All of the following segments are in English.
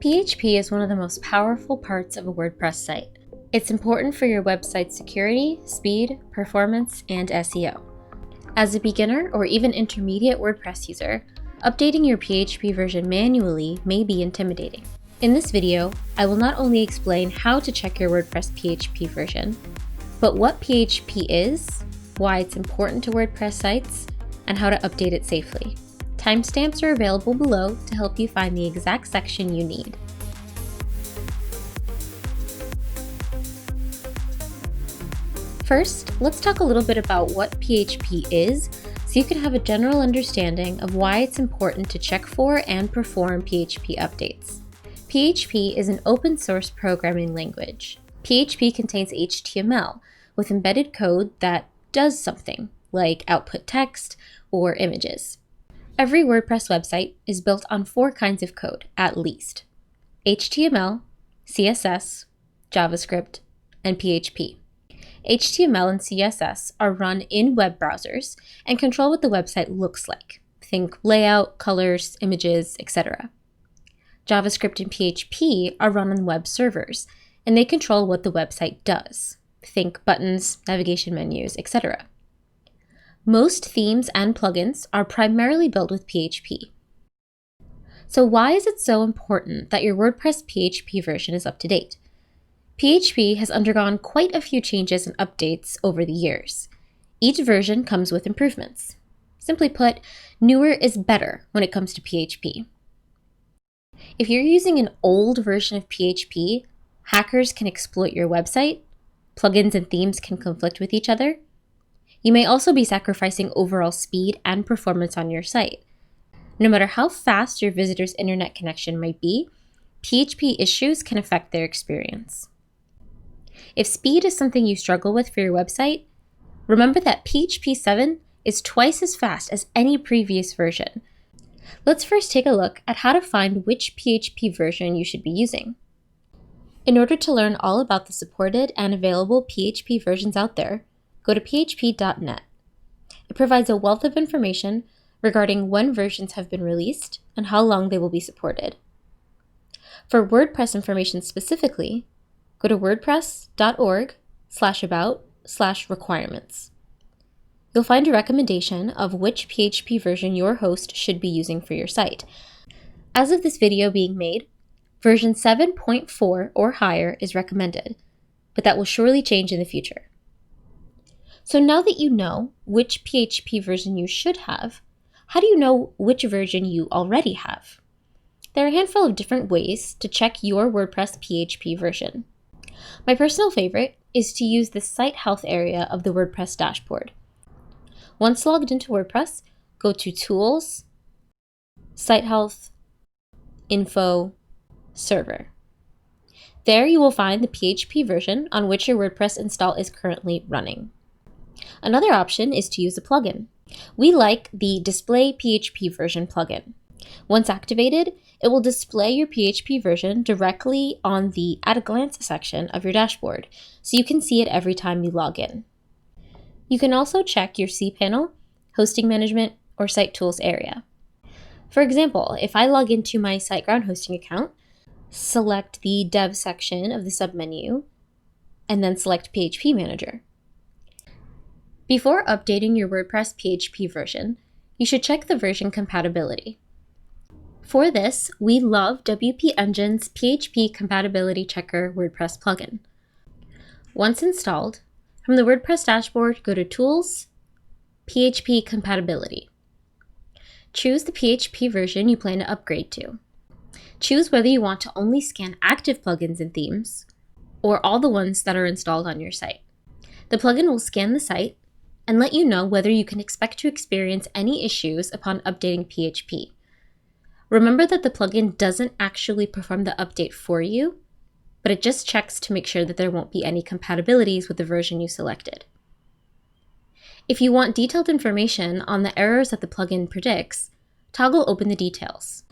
PHP is one of the most powerful parts of a WordPress site. It's important for your website's security, speed, performance, and SEO. As a beginner or even intermediate WordPress user, updating your PHP version manually may be intimidating. In this video, I will not only explain how to check your WordPress PHP version, but what PHP is, why it's important to WordPress sites, and how to update it safely. Timestamps are available below to help you find the exact section you need. First, let's talk a little bit about what PHP is so you can have a general understanding of why it's important to check for and perform PHP updates. PHP is an open source programming language. PHP contains HTML with embedded code that does something, like output text or images. Every WordPress website is built on 4 kinds of code, at least: HTML, CSS, JavaScript, and PHP. HTML and CSS are run in web browsers and control what the website looks like. Think layout, colors, images, etc. JavaScript and PHP are run on web servers, and they control what the website does. Think buttons, navigation menus, etc. Most themes and plugins are primarily built with PHP. So why is it so important that your WordPress PHP version is up to date? PHP has undergone quite a few changes and updates over the years. Each version comes with improvements. Simply put, newer is better when it comes to PHP. If you're using an old version of PHP, hackers can exploit your website, plugins and themes can conflict with each other. You may also be sacrificing overall speed and performance on your site. No matter how fast your visitor's internet connection might be, PHP issues can affect their experience. If speed is something you struggle with for your website, remember that PHP 7 is twice as fast as any previous version. Let's first take a look at how to find which PHP version you should be using. In order to learn all about the supported and available PHP versions out there, go to php.net. It provides a wealth of information regarding when versions have been released and how long they will be supported. For WordPress information specifically, go to wordpress.org/about/requirements. You'll find a recommendation of which PHP version your host should be using for your site. As of this video being made, version 7.4 or higher is recommended, but that will surely change in the future. So now that you know which PHP version you should have, how do you know which version you already have? There are a handful of different ways to check your WordPress PHP version. My personal favorite is to use the Site Health area of the WordPress dashboard. Once logged into WordPress, go to Tools, Site Health, Info, Server. There you will find the PHP version on which your WordPress install is currently running. Another option is to use a plugin. We like the Display PHP version plugin. Once activated, it will display your PHP version directly on the At a Glance section of your dashboard, so you can see it every time you log in. You can also check your cPanel, Hosting Management, or Site Tools area. For example, if I log into my SiteGround hosting account, select the Dev section of the submenu, and then select PHP Manager. Before updating your WordPress PHP version, you should check the version compatibility. For this, we love WP Engine's PHP Compatibility Checker WordPress plugin. Once installed, from the WordPress dashboard, go to Tools, PHP Compatibility. Choose the PHP version you plan to upgrade to. Choose whether you want to only scan active plugins and themes, or all the ones that are installed on your site. The plugin will scan the site and let you know whether you can expect to experience any issues upon updating PHP. Remember that the plugin doesn't actually perform the update for you, but it just checks to make sure that there won't be any compatibilities with the version you selected. If you want detailed information on the errors that the plugin predicts, toggle Open the Details.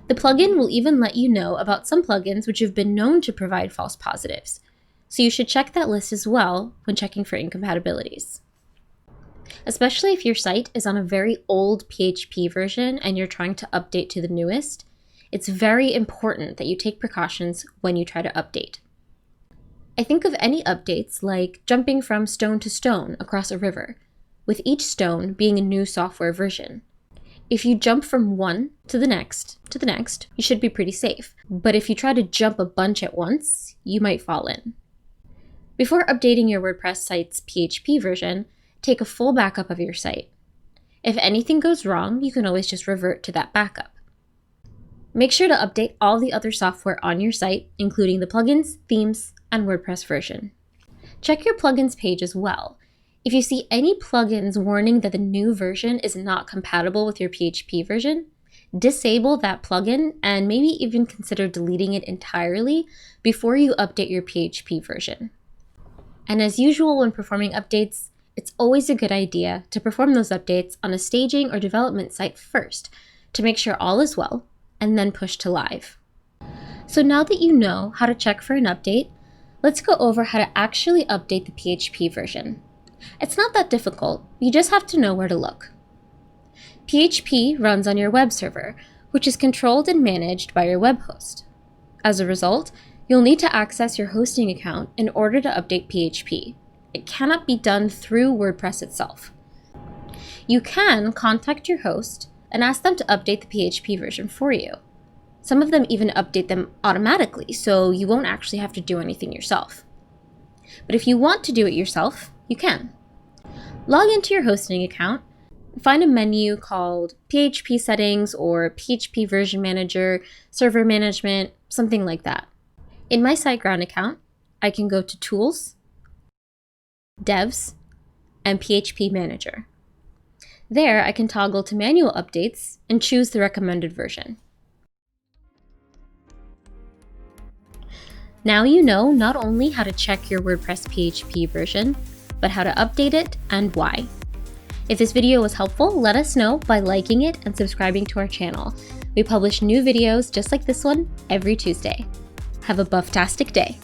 The plugin will even let you know about some plugins which have been known to provide false positives, so you should check that list as well when checking for incompatibilities. Especially if your site is on a very old PHP version and you're trying to update to the newest, it's very important that you take precautions when you try to update. I think of any updates like jumping from stone to stone across a river, with each stone being a new software version. If you jump from one to the next, you should be pretty safe. But if you try to jump a bunch at once, you might fall in. Before updating your WordPress site's PHP version, take a full backup of your site. If anything goes wrong, you can always just revert to that backup. Make sure to update all the other software on your site, including the plugins, themes, and WordPress version. Check your plugins page as well. If you see any plugins warning that the new version is not compatible with your PHP version, disable that plugin and maybe even consider deleting it entirely before you update your PHP version. And as usual when performing updates, it's always a good idea to perform those updates on a staging or development site first to make sure all is well, and then push to live. So now that you know how to check for an update, let's go over how to actually update the PHP version. It's not that difficult, you just have to know where to look. PHP runs on your web server, which is controlled and managed by your web host. As a result, you'll need to access your hosting account in order to update PHP. It cannot be done through WordPress itself. You can contact your host and ask them to update the PHP version for you. Some of them even update them automatically, so you won't actually have to do anything yourself. But if you want to do it yourself, you can. Log into your hosting account, find a menu called PHP Settings or PHP Version Manager, Server Management, something like that. In my SiteGround account, I can go to Tools, Devs, and PHP Manager. There, I can toggle to manual updates and choose the recommended version. Now you know not only how to check your WordPress PHP version, but how to update it and why. If this video was helpful, let us know by liking it and subscribing to our channel. We publish new videos just like this one every Tuesday. Have a buff-tastic day.